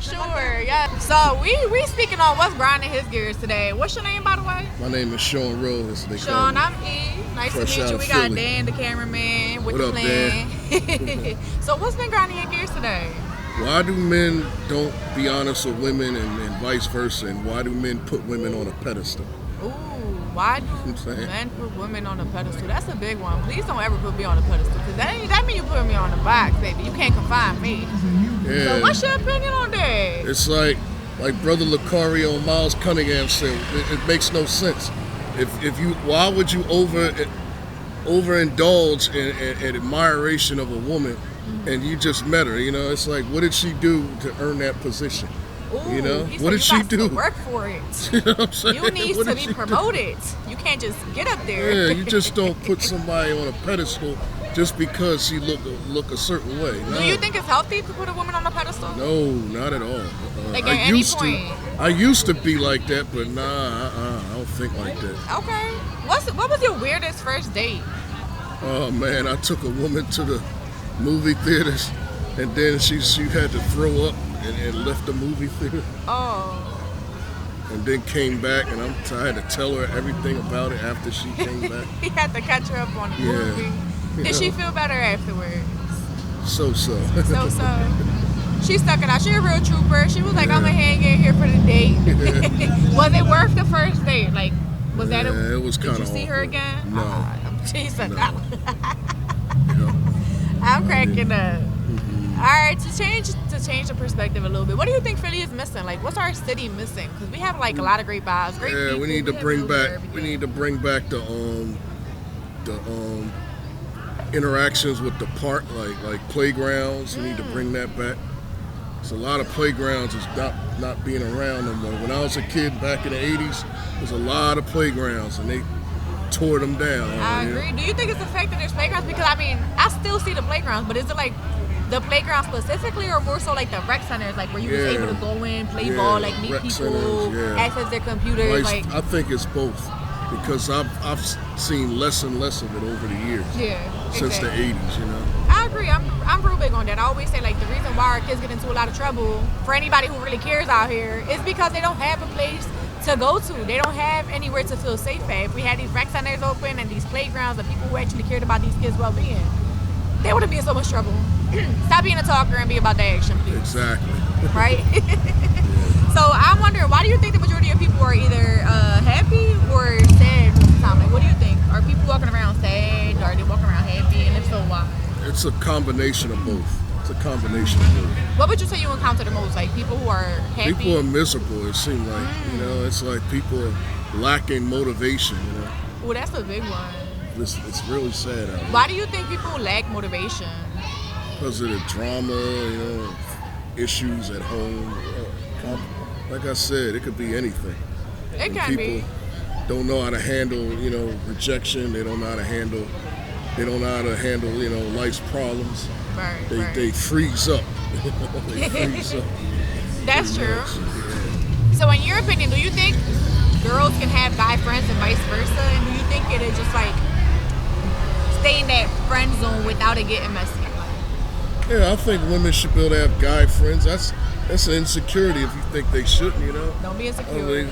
for sure. Yeah. So we speaking on what's grinding his gears today. What's your name, by the way? My name is Sean Rose. Sean, I'm E. Nice Fresh to meet out you. of We got Philly. Dan, the cameraman, with What the up, plan. So what's been grinding your gears today? Why do men don't be honest with women and vice versa? And why do men put women on a pedestal? Ooh, why do men put women on a pedestal? That's a big one. Please don't ever put me on a pedestal, because that means you put me on the box, baby. You can't confine me. Yeah. So what's your opinion on that? It's like Brother Lucario and Miles Cunningham said, it makes no sense. Why would you overindulge in admiration of a woman and you just met her? You know, it's like, what did she do to earn that position? Ooh, You know, he what did said she do? Work for it. You know what I'm saying? You need What to did be she promoted. You can't just get up do? there. Yeah, you just don't put somebody on a pedestal just because she look a certain way. No. Do you think it's healthy to put a woman on a pedestal? No, not at all. Like at any point? I used to be like that, but nah, I don't think like that. Okay. What was your weirdest first date? Oh man, I took a woman to the movie theaters, and then she had to throw up and left the movie theater, Oh. and then came back, and I had to tell her everything about it after she came back. He had to catch her up on the Yeah. movie. Did she feel better afterwards? So. So. She stuck it out. She a real trooper. She was like, I'm gonna hang in here for the date. Was it worth the first date? Like, was that Yeah, it was Did kinda you see her awkward. again? No. Jesus. No. No. I'm cracking up. All right, to change the perspective a little bit, what do you think Philly is missing? Like, what's our city missing? Because we have like a lot of great vibes, great Yeah, people. we need to have bring really back. everything. We need to bring back the interactions with the park, like playgrounds. We need to bring that back. There's a lot of playgrounds is not being around no more. When I was a kid back in the '80s, there's a lot of playgrounds, and they tore them down. I agree. Do you think it's the fact that there's playgrounds? Because I mean, I still see the playgrounds, but is it like the playground specifically, or more so like the rec centers, like where you was able to go in, play ball, like meet rec people, centers, access their computers, like I think it's both, because I've seen less and less of it over the years. Since the '80s, you know. I agree. I'm real big on that. I always say like the reason why our kids get into a lot of trouble, for anybody who really cares out here, is because they don't have a place to go to. They don't have anywhere to feel safe at. If we had these rec centers open and these playgrounds and people who actually cared about these kids' well-being, they wouldn't be in so much trouble. Stop being a talker and be about the action, please. Exactly. Right? So I'm wondering, why do you think the majority of people are either happy or sad most of the time? Like, what do you think? Are people walking around sad, or are they walking around happy? And if so, why? It's a combination of both. It's a combination of both. What would you say you encounter the most? Like people who are happy? People are miserable, it seems like. You know, it's like people are lacking motivation, you know. Well, that's a big one. It's really sad out here. Why do you think people lack motivation? Because of the drama, you know, issues at home. Like I said, it could be anything. It And can be. people don't know how to handle, you know, rejection. They don't know how to handle, you know, life's problems. Right, They right. they freeze up. They freeze up. That's Too true. much. So in your opinion, do you think girls can have guy friends and vice versa? And do you think it is just like stay in that friend zone without it getting messy? Yeah, I think women should be able to have guy friends. That's an insecurity if you think they shouldn't, you know. Don't be I insecure. mean,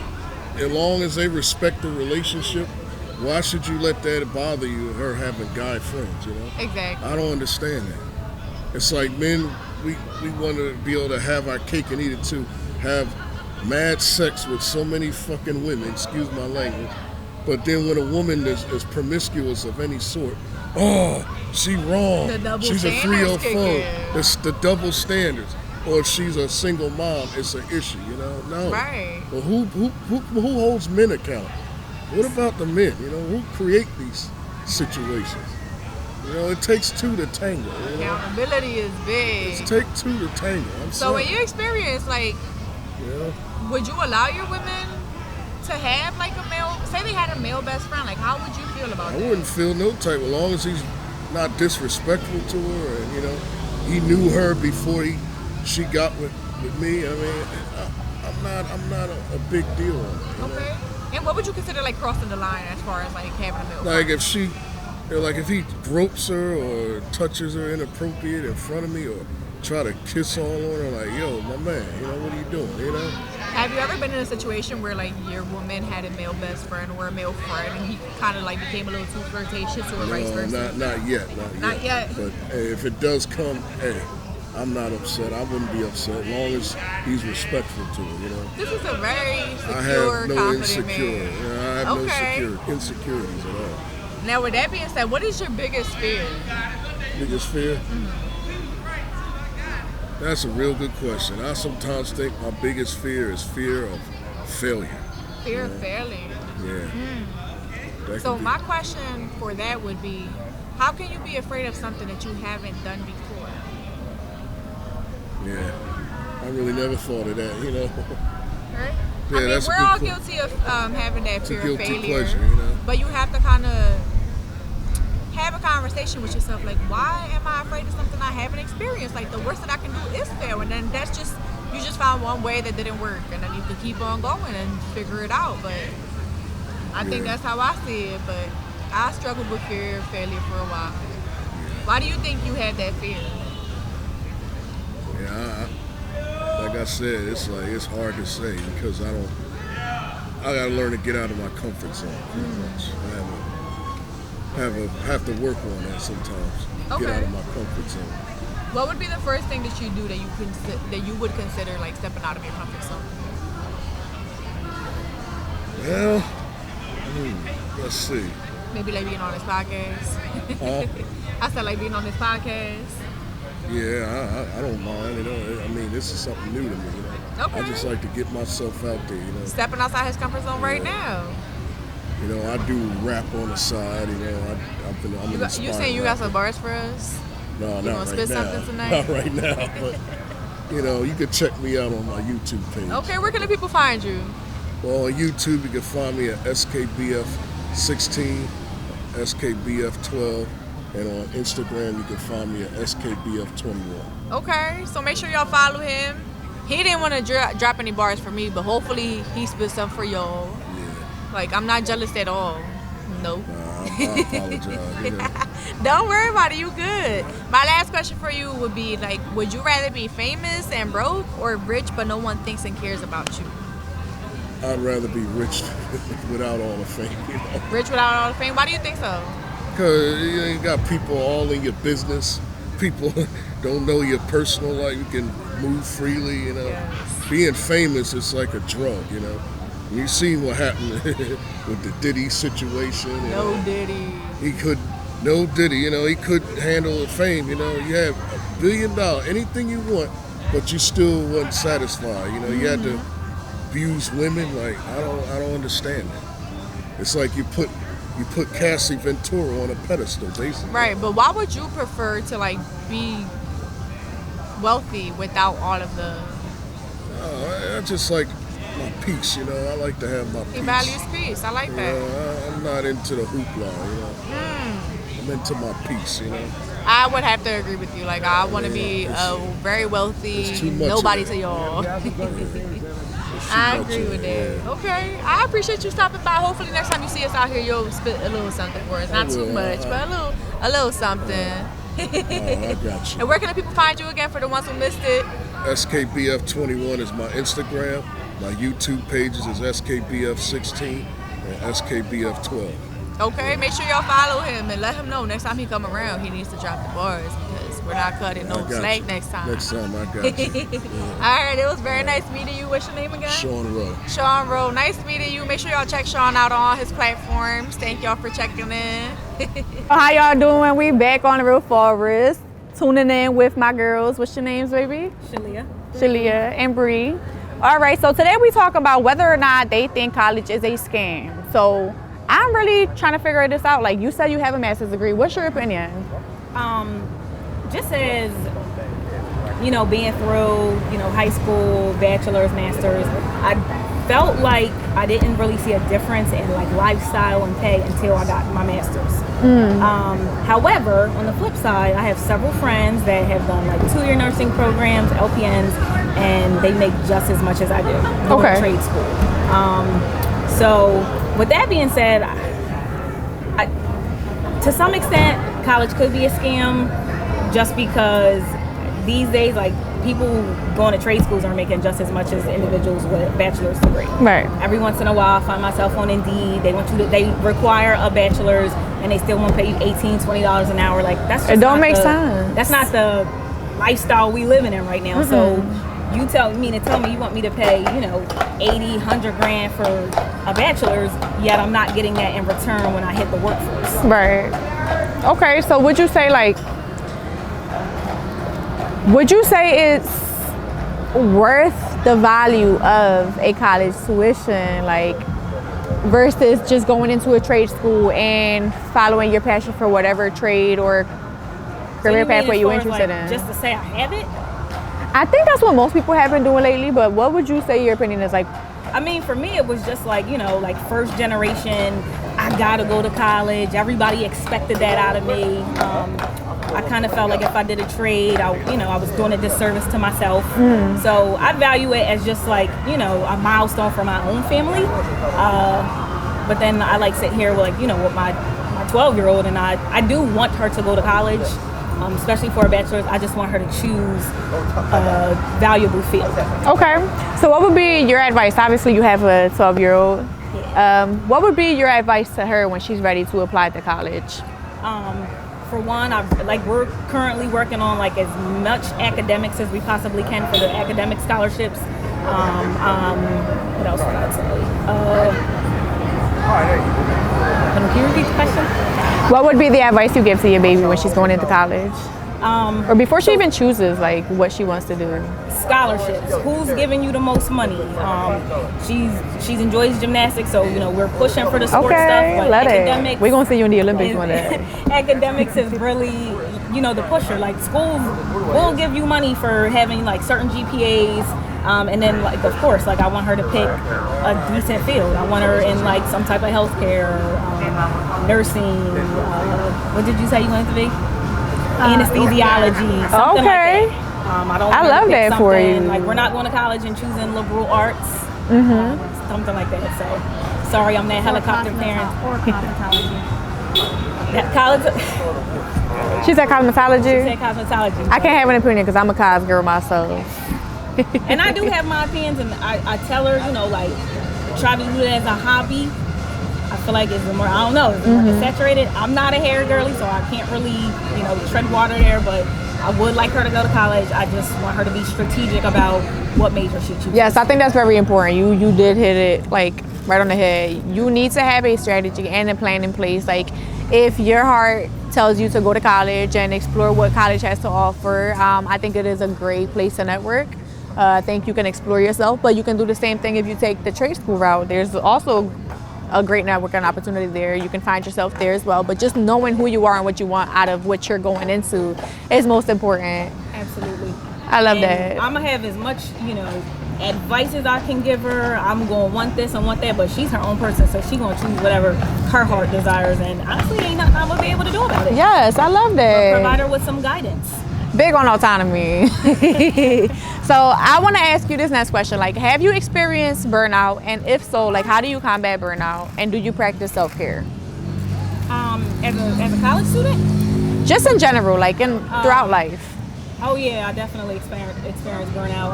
as long as they respect the relationship, why should you let that bother you, her having guy friends, you know? Exactly. I don't understand that. It's like men, we want to be able to have our cake and eat it too. Have mad sex with so many fucking women, excuse my language. But then when a woman is promiscuous of any sort, oh, she wrong. The double She's a standards 304. kick in. It's the double standards. Or if she's a single mom, it's an issue, you know? No. Right. Well, who holds men accountable? What about the men? You know, who create these situations? You know, it takes two to tango. You know? Accountability is big. It takes two to tango. I'm So sorry. in your experience, like, You know? would you allow your women to have like a male, say they had a male best friend, like how would you feel about I that? wouldn't feel no type, as long as he's not disrespectful to her, and you know, he knew her before she got with me. I mean, I'm not a big deal on it. You know? Okay. And what would you consider like crossing the line as far as like having a male Like friend? if he gropes her or touches her inappropriate in front of me or try to kiss all on her, like, yo, my man, what are you doing, Have you ever been in a situation where like your woman had a male best friend or a male friend and he kind of like became a little too flirtatious or vice versa? Not yet. Not yet. But hey, if it does come, hey, I'm not upset. I wouldn't be upset as long as he's respectful to her, This is a very secure, I have no confident man. I have no insecurities at all. Now, with that being said, what is your biggest fear? Biggest fear? That's a real good question. I sometimes think my biggest fear is fear of failure. Fear of failure. Yeah. So my question for that would be, how can you be afraid of something that you haven't done before? Yeah. I really never thought of that, Right? Yeah, I mean, that's we're all guilty of having that It's a fear of guilty failure. pleasure, But you have to kind of have a conversation with yourself, like, why am I afraid of something I haven't experienced? Like, the worst that I can do is fail, and then that's just, you just found one way that didn't work, and then you can keep on going and figure it out. But I think that's how I see it. But I struggled with fear of failure for a while. Why do you think you had that fear? Yeah, like I said, it's hard to say because I gotta learn to get out of my comfort zone pretty much. I have to work on that sometimes. Get out of my comfort zone. What would be the first thing that you do that you would consider like stepping out of your comfort zone? Well, let's see. Maybe like being on this podcast. I said like being on this podcast. Yeah, I don't mind. I mean, this is something new to me. Okay. I just like to get myself out there. Stepping outside his comfort zone right now. I do rap on the side. I'm You saying you got some bars for us? No, you not gonna right spit now. something tonight? Not right now, but you can check me out on my YouTube page. Okay, where can the people find you? Well, on YouTube you can find me at SKBF16, SKBF12, and on Instagram you can find me at SKBF21. Okay, so make sure y'all follow him. He didn't want to drop any bars for me, but hopefully he spit some for y'all. Yeah. Like, I'm not jealous at all. Nope. I apologize. Don't worry about it. You good. My last question for you would be, like, would you rather be famous and broke or rich but no one thinks and cares about you? I'd rather be rich without all the fame. Rich without all the fame? Why do you think so? Because you got people all in your business. People don't know your personal life. You can move freely, Yes. Being famous is like a drug, You seen what happened with the Diddy situation. Diddy. No Diddy, he couldn't handle the fame, You have $1 billion, anything you want, but you still wasn't satisfied. You had to abuse women. Like, I don't understand that. It's like you put Cassie Ventura on a pedestal, basically. Right, but why would you prefer to like be wealthy without all of the? I just like my peace, I like to have my peace. He values peace. I like that. I'm not into the hoopla, I'm into my peace, I would have to agree with you. Like, I want to be very wealthy. Too much Nobody of to it. y'all. I agree with that. Okay, I appreciate you stopping by. Hopefully next time you see us out here, you'll spit a little something for us. Not too much, but a little something. I got you. And where can the people find you again for the ones who missed it? SKBF21 is my Instagram. My YouTube pages is SKBF16 and SKBF12. Okay, make sure y'all follow him and let him know next time he come around he needs to drop the bars because we're not cutting no slack next time. Next time, I got you. All right, it was very nice meeting you. What's your name again? Sean Rowe. Sean Rowe. Nice meeting you. Make sure y'all check Sean out on all his platforms. Thank y'all for checking in. How y'all doing? We back on the Real Forest, tuning in with my girls. What's your names, baby? Shalia and Bree. All right, so today we talk about whether or not they think college is a scam. So I'm really trying to figure this out. Like, you said you have a master's degree. What's your opinion? Just as, being through, high school, bachelor's, master's, I felt like I didn't really see a difference in like lifestyle and pay until I got my master's. However, on the flip side, I have several friends that have done like 2-year nursing programs, LPNs, and they make just as much as I do. Going to trade school. So with that being said, to some extent, college could be a scam just because these days, like people going to trade schools are making just as much as individuals with a bachelor's degree. Right. Every once in a while, I find myself on Indeed. They require a bachelor's, and they still want to pay you $18, $20 an hour. Like that's just It don't not make the- sense. That's not the lifestyle we living in right now. So you tell me you want me to pay, 80, 100 grand for a bachelor's, yet I'm not getting that in return when I hit the workforce. Right. Okay, so would you say it's worth the value of a college tuition, like, versus just going into a trade school and following your passion for whatever trade or career pathway you're interested in? Just to say I have it? I think that's what most people have been doing lately, but what would you say your opinion is like? I mean, for me, it was just like, first generation, I gotta go to college. Everybody expected that out of me. I kind of felt like if I did a trade, I was doing a disservice to myself. So I value it as just like, a milestone for my own family. But then I sit here with with my 12-year-old, and I do want her to go to college. Especially for a bachelor's, I just want her to choose a valuable field. Okay, so what would be your advice? Obviously, you have a 12-year-old. What would be your advice to her when she's ready to apply to college? For one, we're currently working on as much academics as we possibly can for the academic scholarships. What else would I say? Can you repeat the question? What would be the advice you give to your baby when she's going into college? Or before she even chooses what she wants to do? Scholarships. Who's giving you the most money? She's enjoys gymnastics, so we're pushing for the sports stuff. But let academics, it. We're gonna see you in the Olympics one day. Academics is really the pusher. Schools will give you money for having certain GPAs. And then, of course, I want her to pick a decent field. I want her in some type of healthcare, nursing. What did you say you wanted to be? Anesthesiology, something like that. I love that for you. We're not going to college and choosing liberal arts, something like that. So, sorry, I'm that helicopter parent. Or cosmetology. That college. She said cosmetology. She said cosmetology. I can't have an opinion because I'm a cos girl myself. And I do have my opinions, and I tell her, try to do it as a hobby. I feel like it's more, I don't know, it's more saturated. I'm not a hair girly, so I can't really, tread water there, but I would like her to go to college. I just want her to be strategic about what major she chooses. Yes, I think that's very important. You did hit it right on the head. You need to have a strategy and a plan in place. If your heart tells you to go to college and explore what college has to offer, I think it is a great place to network. I think you can explore yourself, but you can do the same thing if you take the trade school route. There's also a great networking opportunity there. You can find yourself there as well, but just knowing who you are and what you want out of what you're going into is most important. Absolutely. I love that. I'm gonna have as much, advice as I can give her. I'm gonna want this and want that, but she's her own person, so she's gonna choose whatever her heart desires, and honestly, ain't nothing I'm gonna be able to do about it. Yes, I love that. Provide her with some guidance. Big on autonomy. So I want to ask you this next question. Have you experienced burnout? And if so, how do you combat burnout? And do you practice self-care? As a college student? Just in general, throughout life. Oh yeah, I definitely experienced burnout.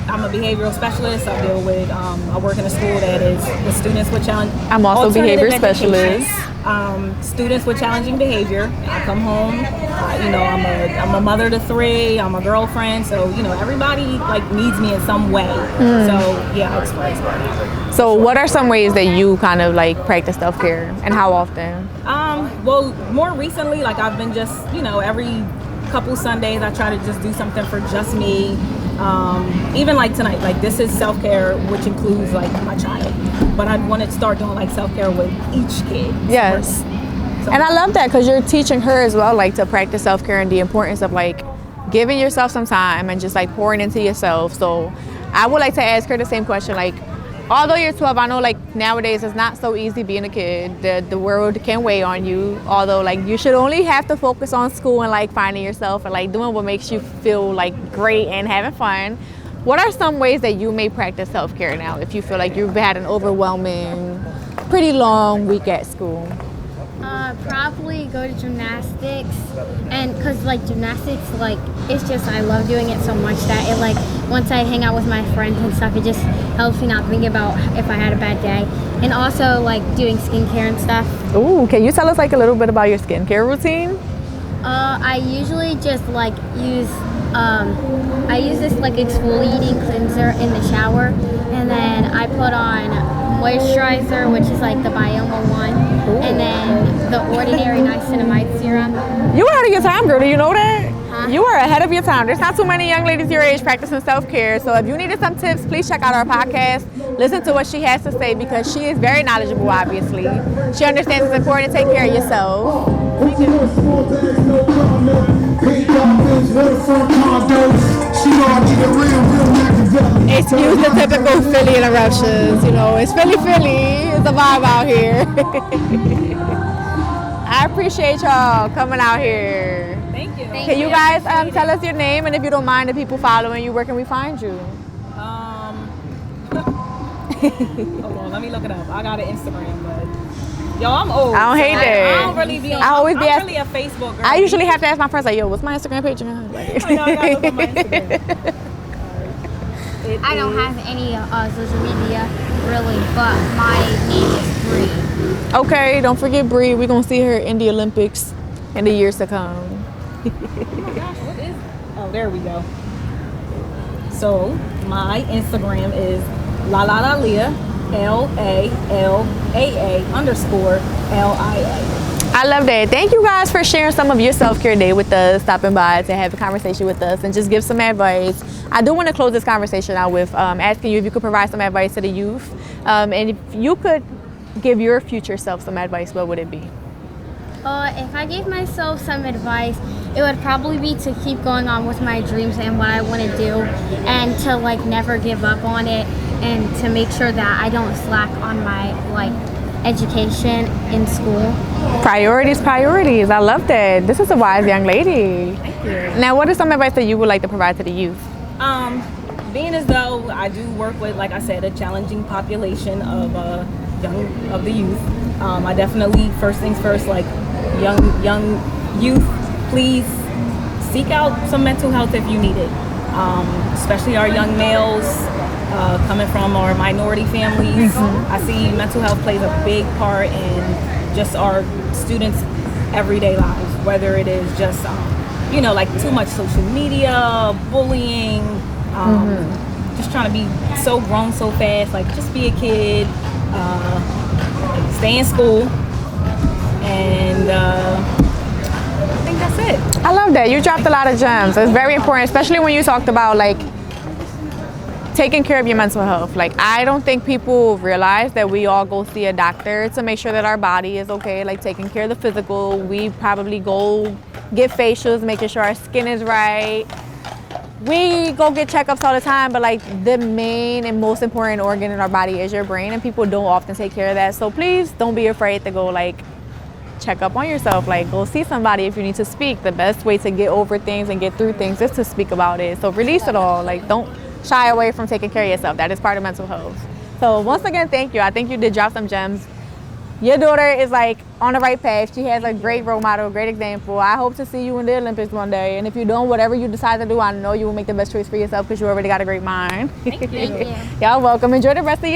I'm a behavioral specialist. I deal with, I work in a school that is with students with challenging. I'm also a behavior specialist. Students with challenging behavior. I come home, I'm a mother to 3. I'm a girlfriend, so everybody needs me in some way. So yeah, I experience burnout. So what are some ways that you kind of practice self-care, and how often? Well, more recently, I've been just every couple Sundays I try to just do something for just me. Even tonight, this is self-care, which includes my child, but I want to start doing self-care with each kid. Yes. So, and I love that because you're teaching her as well to practice self-care and the importance of giving yourself some time and just pouring into yourself. So I would like to ask her the same question. Although you're 12, I know nowadays it's not so easy being a kid. The world can weigh on you. Although you should only have to focus on school and finding yourself and doing what makes you feel great and having fun. What are some ways that you may practice self-care now if you feel you've had an overwhelming, pretty long week at school? Probably go to gymnastics, and because like gymnastics, like it's just I love doing it so much that it like once I hang out with my friends and stuff, it just helps me not think about if I had a bad day, and also like doing skincare and stuff. Ooh, can you tell us like a little bit about your skincare routine? I usually just like use I use this like exfoliating cleanser in the shower, and then I put on moisturizer, which is like the Bioma one, and then the Ordinary Niacinamide serum. You were ahead of your time, girl. Do you know that? Huh? You are ahead of your time. There's not too many young ladies your age practicing self-care. So if you needed some tips, please check out our podcast. Listen to what she has to say because she is very knowledgeable, obviously. She understands it's important to take care of yourself. Excuse the typical Philly interruptions. You know, it's Philly. It's a vibe out here. I appreciate y'all coming out here. Thank you. Can you guys tell us your name, and if you don't mind, the people following you, where can we find you? Hold on, let me look it up. I got an Instagram, but yo, I'm old. I don't hate that. I don't really be on. I'm really a Facebook girl. I usually have to ask my friends, like, yo, what's my Instagram page? I know, I gotta look at my Instagram. I don't have any social media really, but my name is Bree. Okay, don't forget Bree. We're gonna see her in the Olympics in the years to come. Oh my gosh, what is? Oh, there we go. So my Instagram is LaLaLia, LALAA_LIA. I love that. Thank you guys for sharing some of your self-care day with us, stopping by to have a conversation with us and just give some advice. I do want to close this conversation out with asking you if you could provide some advice to the youth. And if you could give your future self some advice, what would it be? If I gave myself some advice, it would probably be to keep going on with my dreams and what I want to do, and to like never give up on it, and to make sure that I don't slack on my like education in school. Priorities. I love that. This is a wise young lady. Thank you. Now, what is some advice that you would like to provide to the youth? Being as though I do work with, like I said, a challenging population of the youth. I definitely, first things first, like young youth, please seek out some mental health if you need it. Especially our young males, coming from our minority families. I see mental health plays a big part in just our students' everyday lives, whether it is just like too much social media, bullying, just trying to be so grown so fast. Like, just be a kid, stay in school, and I think that's it. I love that. You dropped a lot of gems. It's very important, especially when you talked about like taking care of your mental health. Like, I don't think people realize that we all go see a doctor to make sure that our body is okay, like taking care of the physical. We probably go get facials, making sure our skin is right. We go get checkups all the time, but like the main and most important organ in our body is your brain, and people don't often take care of that. So please don't be afraid to go like check up on yourself. Like, go see somebody if you need to speak. The best way to get over things and get through things is to speak about it. So release it all. Like, don't shy away from taking care of yourself. That is part of mental health. So once again, thank you. I think you did drop some gems. Your daughter is like on the right path. She has a great role model, a great example. I hope to see you in the Olympics one day. And if you don't, whatever you decide to do, I know you will make the best choice for yourself because you already got a great mind. Thank you. Thank you. Y'all welcome. Enjoy the rest of your